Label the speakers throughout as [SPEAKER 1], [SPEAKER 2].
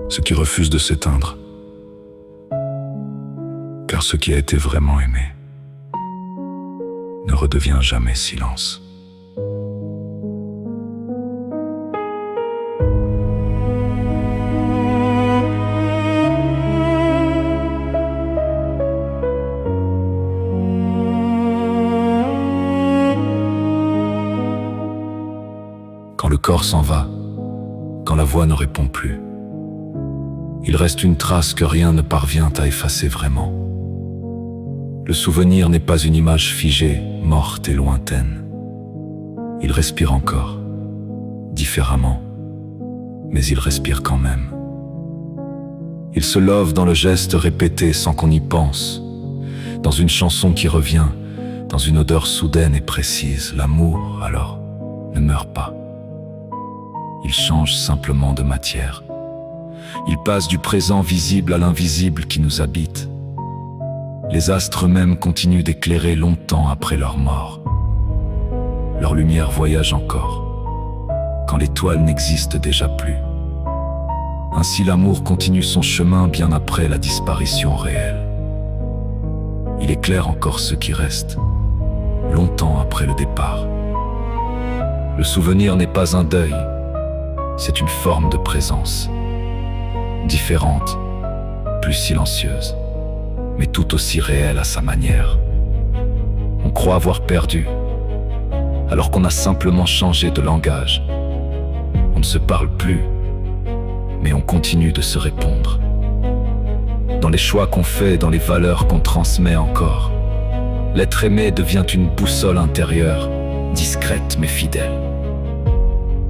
[SPEAKER 1] ce qui refuse de s'éteindre. Car ce qui a été vraiment aimé ne redevient jamais silence. Quand le corps s'en va, quand la voix ne répond plus, il reste une trace que rien ne parvient à effacer vraiment. Le souvenir n'est pas une image figée, morte et lointaine. Il respire encore, différemment, mais il respire quand même. Il se love dans le geste répété sans qu'on y pense, dans une chanson qui revient, dans une odeur soudaine et précise. L'amour, alors, ne meurt pas. Il change simplement de matière. Il passe du présent visible à l'invisible qui nous habite. Les astres eux-mêmes continuent d'éclairer longtemps après leur mort. Leur lumière voyage encore, quand l'étoile n'existe déjà plus. Ainsi l'amour continue son chemin bien après la disparition réelle. Il éclaire encore ceux qui restent, longtemps après le départ. Le souvenir n'est pas un deuil, c'est une forme de présence, différente, plus silencieuse, mais tout aussi réelle à sa manière. On croit avoir perdu, alors qu'on a simplement changé de langage. On ne se parle plus, mais on continue de se répondre. Dans les choix qu'on fait, dans les valeurs qu'on transmet encore, l'être aimé devient une boussole intérieure, discrète mais fidèle.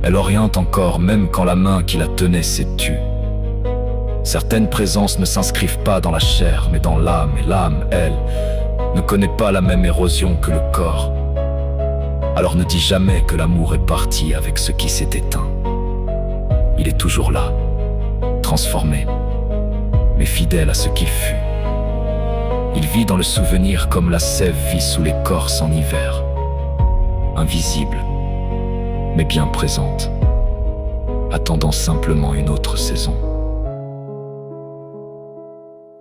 [SPEAKER 1] Elle oriente encore même quand la main qui la tenait s'est tue. Certaines présences ne s'inscrivent pas dans la chair, mais dans l'âme, et l'âme, elle, ne connaît pas la même érosion que le corps. Alors ne dis jamais que l'amour est parti avec ce qui s'est éteint. Il est toujours là, transformé, mais fidèle à ce qu'il fut. Il vit dans le souvenir comme la sève vit sous l'écorce en hiver, invisible, mais bien présente, attendant simplement une autre saison.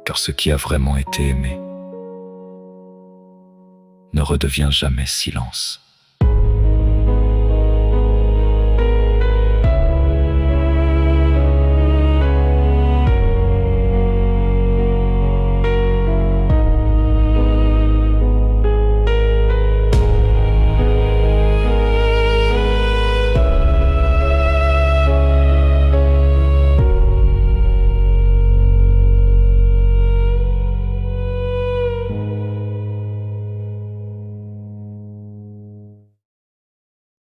[SPEAKER 1] Car ce qui a vraiment été aimé ne redevient jamais silence.